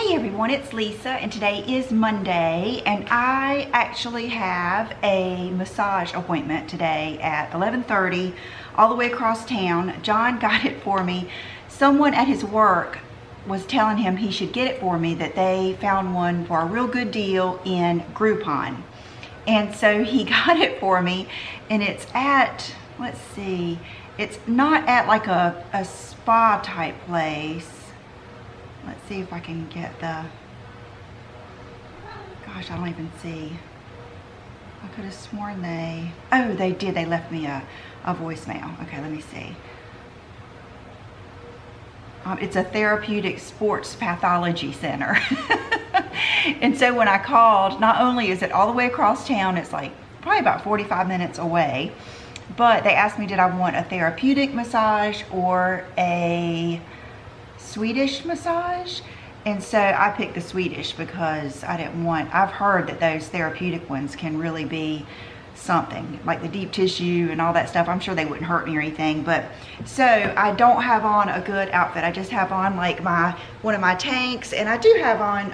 Hey everyone, it's Lisa and today is Monday and I actually have a massage appointment today at 11:30 all the way across town. John got it for me. Someone at his work was telling him he should get it for me, that they found one for a real good deal in Groupon. And so he got it for me, and it's at, let's see, it's not at like a spa type place. Let's see if I can get the, gosh, I don't even see. I could have sworn they did. They left me a voicemail. Okay, let me see. It's a therapeutic sports pathology center. And so when I called, not only is it all the way across town, it's like probably about 45 minutes away, but they asked me, did I want a therapeutic massage or a Swedish massage? And so I picked the Swedish because I've heard that those therapeutic ones can really be something, like the deep tissue and all that stuff. I'm sure they wouldn't hurt me or anything, but so I don't have on a good outfit. I just have on like one of my tanks, and I do have on,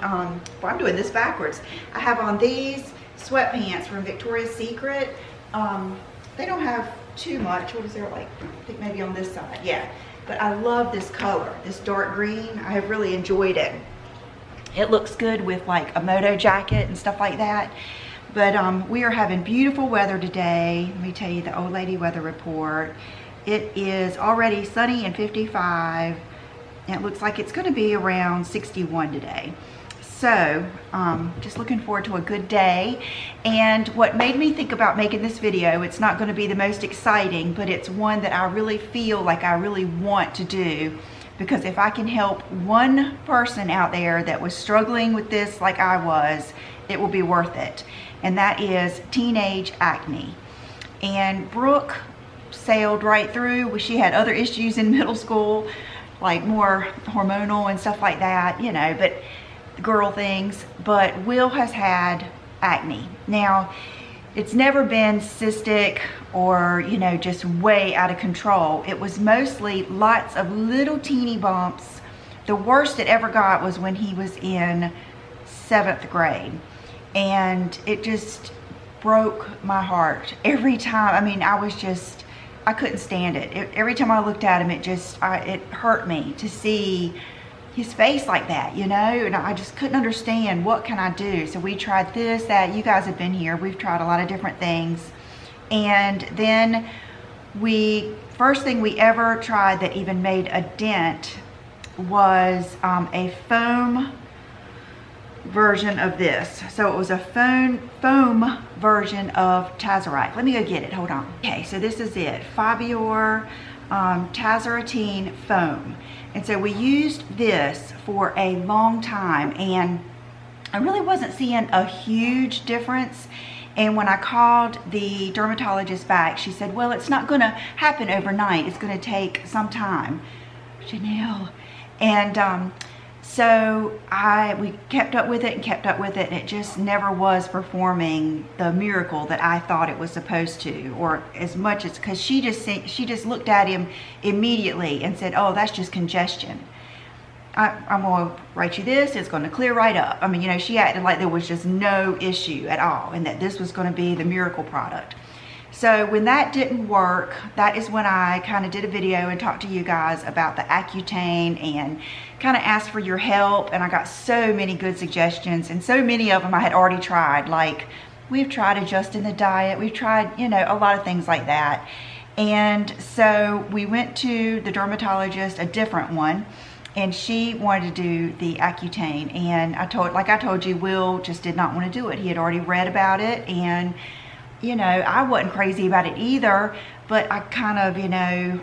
well, I'm doing this backwards. I have on these sweatpants from Victoria's Secret. They don't have too much. What is there, like, I think maybe on this side, yeah. But I love this color, this dark green. I have really enjoyed it. It looks good with like a moto jacket and stuff like that. But we are having beautiful weather today. Let me tell you the old lady weather report. It is already sunny and 55. And it looks like it's gonna be around 61 today. So just looking forward to a good day. And what made me think about making this video, it's not going to be the most exciting, but it's one that I really feel like I really want to do, because if I can help one person out there that was struggling with this like I was, it will be worth it. And that is teenage acne. And Brooke sailed right through. She had other issues in middle school, like more hormonal and stuff like that, you know, but girl things. But Will has had acne. Now, it's never been cystic or, you know, just way out of control. It was mostly lots of little teeny bumps. The worst it ever got was when he was in 7th grade. And it just broke my heart every time. I mean, I couldn't stand it. Every time I looked at him, it hurt me to see his face like that, you know, and I just couldn't understand, what can I do? So we tried this, that. You guys have been here. We've tried a lot of different things. And then first thing we ever tried that even made a dent was a foam version of this. So it was a foam version of Tazorite. Let me go get it, hold on. Okay, so this is it, Fabior Tazorotine foam. And so we used this for a long time, and I really wasn't seeing a huge difference. And when I called the dermatologist back, she said, well, it's not gonna happen overnight. It's gonna take some time. Janelle. And so we kept up with it and kept up with it, and it just never was performing the miracle that I thought it was supposed to, or as much as, because she just looked at him immediately and said, oh, that's just congestion. I'm going to write you this, it's going to clear right up. I mean, you know, she acted like there was just no issue at all and that this was going to be the miracle product. So when that didn't work, that is when I kind of did a video and talked to you guys about the Accutane and kind of asked for your help. And I got so many good suggestions, and so many of them I had already tried. Like, we've tried adjusting the diet, we've tried, you know, a lot of things like that. And so we went to the dermatologist, a different one, and she wanted to do the Accutane. And like I told you, Will just did not want to do it. He had already read about it, and you know, I wasn't crazy about it either, but I kind of, you know,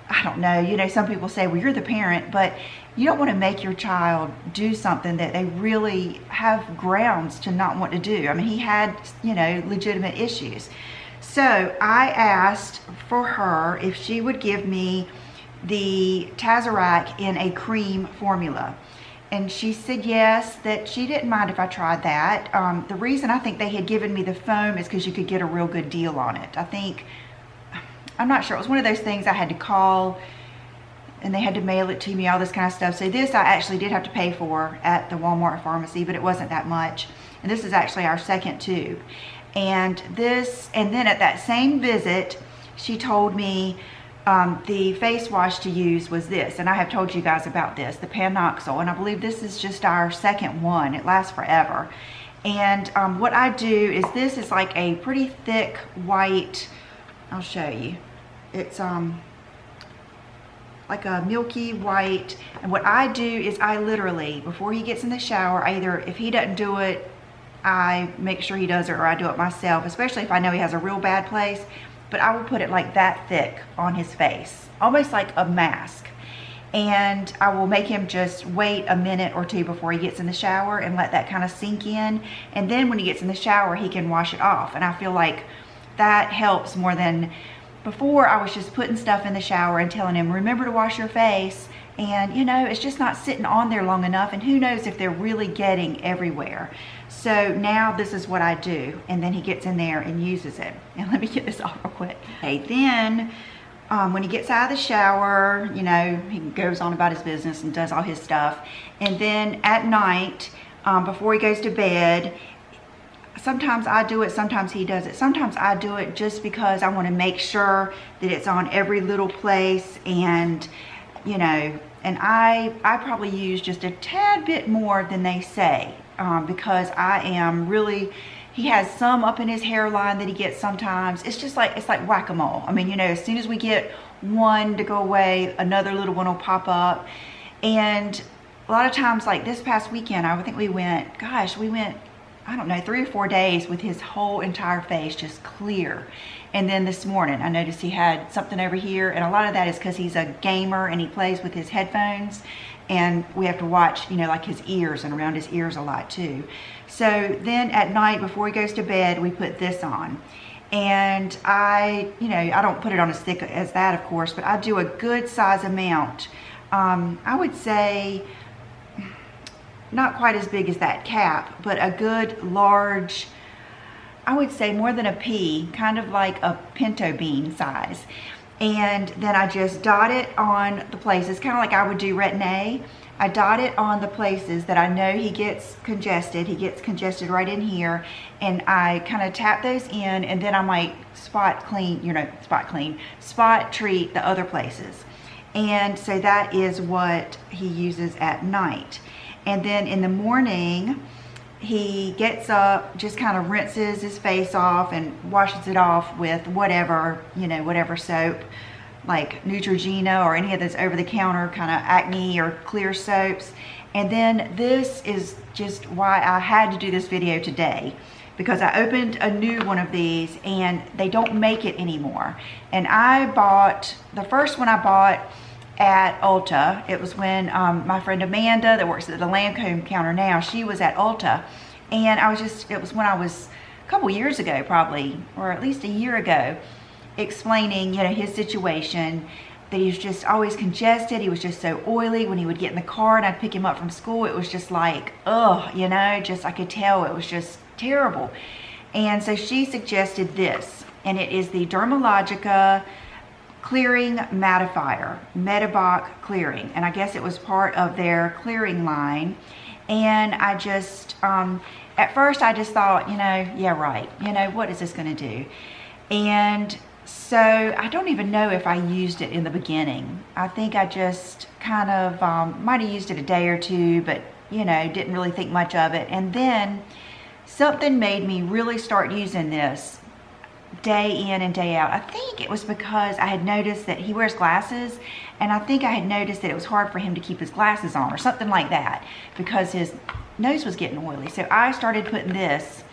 I don't know, you know, some people say, well, you're the parent, but you don't want to make your child do something that they really have grounds to not want to do. I mean, he had, you know, legitimate issues. So I asked for her if she would give me the Tazorite in a cream formula. And she said yes, that she didn't mind if I tried that. The reason I think they had given me the foam is because you could get a real good deal on it. I'm not sure, it was one of those things I had to call and they had to mail it to me, all this kind of stuff. So this I actually did have to pay for at the Walmart pharmacy, but it wasn't that much. And this is actually our second tube. And then at that same visit, she told me the face wash to use was this, and I have told you guys about this, the Panoxyl, and I believe this is just our second one. It lasts forever. And what I do is, this is like a pretty thick white, I'll show you. It's like a milky white, and what I do is I literally, before he gets in the shower, either if he doesn't do it, I make sure he does it, or I do it myself, especially if I know he has a real bad place. But I will put it like that thick on his face, almost like a mask. And I will make him just wait a minute or two before he gets in the shower and let that kind of sink in. And then when he gets in the shower, he can wash it off. And I feel like that helps more than before. I was just putting stuff in the shower and telling him, remember to wash your face. And you know, it's just not sitting on there long enough, and who knows if they're really getting everywhere. So now this is what I do, and then he gets in there and uses it. And let me get this off real quick. Okay, then when he gets out of the shower, you know, he goes on about his business and does all his stuff. And then at night, before he goes to bed, sometimes I do it, sometimes he does it. Sometimes I do it just because I want to make sure that it's on every little place, and you know, and I probably use just a tad bit more than they say, because I am really, he has some up in his hairline that he gets sometimes. It's just like, it's like whack-a-mole. I mean, you know, as soon as we get one to go away, another little one will pop up. And a lot of times, like this past weekend, I think we went, gosh, we went, I don't know, 3 or 4 days with his whole entire face just clear. And then this morning, I noticed he had something over here, and a lot of that is because he's a gamer and he plays with his headphones, and we have to watch, you know, like his ears and around his ears a lot too. So then at night before he goes to bed, we put this on. And you know, I don't put it on as thick as that, of course, but I do a good size amount. I would say not quite as big as that cap, but a good large, I would say more than a pea, kind of like a pinto bean size. And then I just dot it on the places, kind of like I would do Retin A. I dot it on the places that I know he gets congested. He gets congested right in here, and I kind of tap those in, and then I might spot treat the other places. And so that is what he uses at night. And then in the morning, he gets up, just kind of rinses his face off and washes it off with whatever, you know, whatever soap, like Neutrogena or any of those over-the-counter kind of acne or clear soaps. And then this is just why I had to do this video today, because I opened a new one of these and they don't make it anymore. And I bought, the first one I bought at Ulta. It was when my friend Amanda that works at the Lancome counter now, she was at Ulta, and it was when I was a couple years ago probably, or at least a year ago, explaining, you know, his situation, that he was just always congested. He was just so oily. When he would get in the car and I'd pick him up from school, it was just like, ugh, you know, just I could tell it was just terrible. And so she suggested this, and it is the Dermalogica clearing mattifier, Metabach clearing, and I guess it was part of their clearing line. And I just at first I just thought, you know, yeah, right, you know, what is this going to do? And so I don't even know if I used it in the beginning. I think I just kind of might have used it a day or two, but you know, didn't really think much of it. And then something made me really start using this day in and day out. I think it was because I had noticed that he wears glasses, and I think I had noticed that it was hard for him to keep his glasses on or something like that, because his nose was getting oily. So I started putting this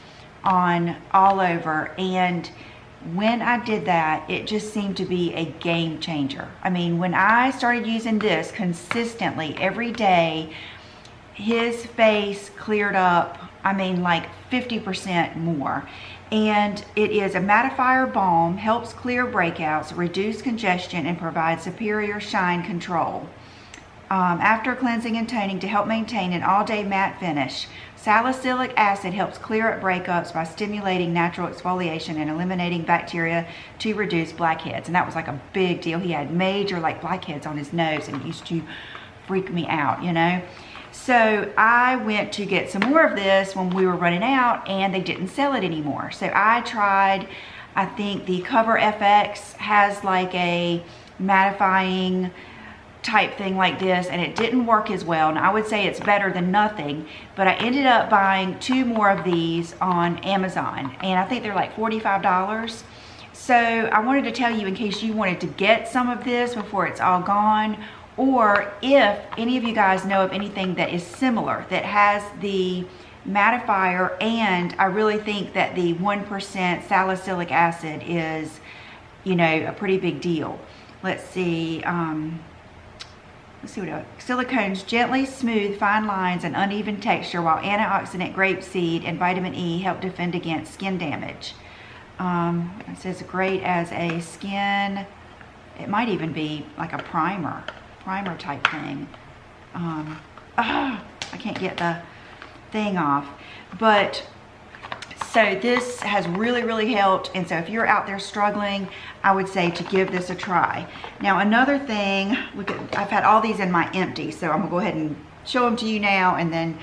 on all over, and when I did that, it just seemed to be a game changer. I mean, when I started using this consistently every day, his face cleared up, I mean, like 50% more. And it is a mattifier balm, helps clear breakouts, reduce congestion, and provides superior shine control. after cleansing and toning to help maintain an all-day matte finish. Salicylic acid helps clear up breakups by stimulating natural exfoliation and eliminating bacteria to reduce blackheads. And that was like a big deal. He had major like blackheads on his nose and it used to freak me out, you know. So I went to get some more of this when we were running out and they didn't sell it anymore. So I tried, I think the Cover FX has like a mattifying type thing like this, and it didn't work as well. And I would say it's better than nothing, but I ended up buying 2 more of these on Amazon, and I think they're like $45. So I wanted to tell you in case you wanted to get some of this before it's all gone, or if any of you guys know of anything that is similar, that has the mattifier, and I really think that the 1% salicylic acid is, you know, a pretty big deal. Let's see, let's see what else. Silicones gently smooth fine lines and uneven texture, while antioxidant grapeseed and vitamin E help defend against skin damage. It says great as a skin, it might even be like a primer type thing. I can't get the thing off, but so this has really helped. And so if you're out there struggling, I would say to give this a try. Now another thing, look at, I've had all these in my empty, so I'm gonna go ahead and show them to you now and then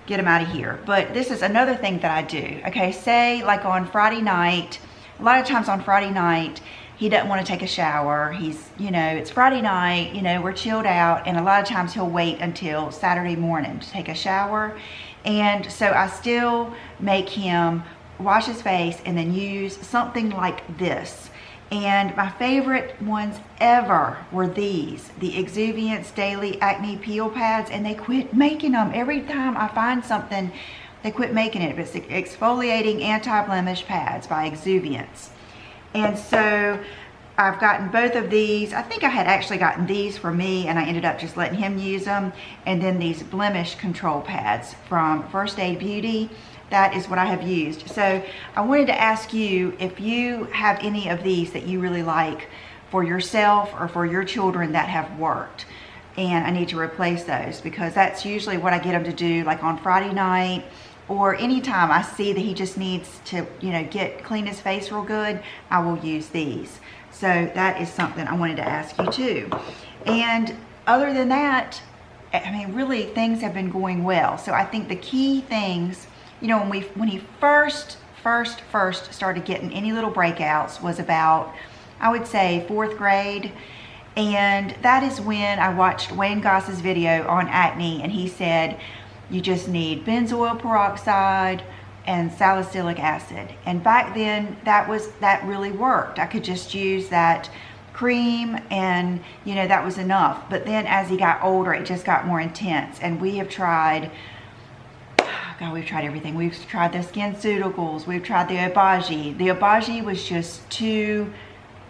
get them out of here. But this is another thing that I do. Okay, say like on Friday night, a lot of times on Friday night, he doesn't want to take a shower. He's, you know, it's Friday night, you know, we're chilled out, and a lot of times he'll wait until Saturday morning to take a shower. And so I still make him wash his face and then use something like this. And my favorite ones ever were these, the Exuviance Daily Acne Peel Pads, and they quit making them. Every time I find something, they quit making it. But it's Exfoliating Anti-Blemish Pads by Exuviance. And so I've gotten both of these. I think I had actually gotten these for me, and I ended up just letting him use them. And then these blemish control pads from First Aid Beauty. That is what I have used. So I wanted to ask you if you have any of these that you really like for yourself or for your children that have worked. And I need to replace those, because that's usually what I get them to do, like on Friday night, or anytime I see that he just needs to, you know, clean his face real good, I will use these. So that is something I wanted to ask you too. And other than that, I mean, really things have been going well. So I think the key things, you know, when he first started getting any little breakouts was about, I would say 4th grade. And that is when I watched Wayne Goss's video on acne, and he said, you just need benzoyl peroxide and salicylic acid. And back then that really worked. I could just use that cream and, you know, that was enough. But then as he got older, it just got more intense. And we have tried, God, we've tried everything. We've tried the SkinCeuticals, we've tried the Obagi. The Obagi was just too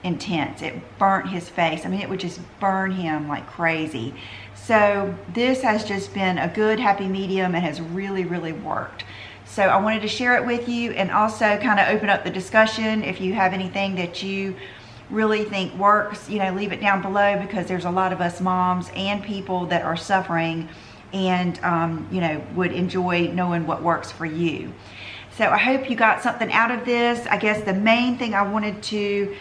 intense. It burnt his face. I mean, it would just burn him like crazy. So this has just been a good happy medium and has really worked. So I wanted to share it with you, and also kind of open up the discussion. If you have anything that you really think works, you know, leave it down below, because there's a lot of us moms and people that are suffering and you know, would enjoy knowing what works for you. So I hope you got something out of this. I guess the main thing I wanted to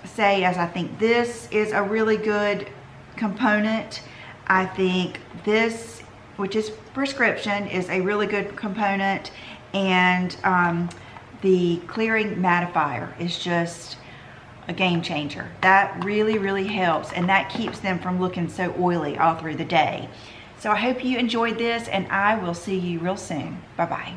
say is I think this is a really good component. I think this, which is prescription, is a really good component, and the clearing mattifier is just a game changer. That really helps, and that keeps them from looking so oily all through the day. So I hope you enjoyed this, and I will see you real soon. Bye-bye.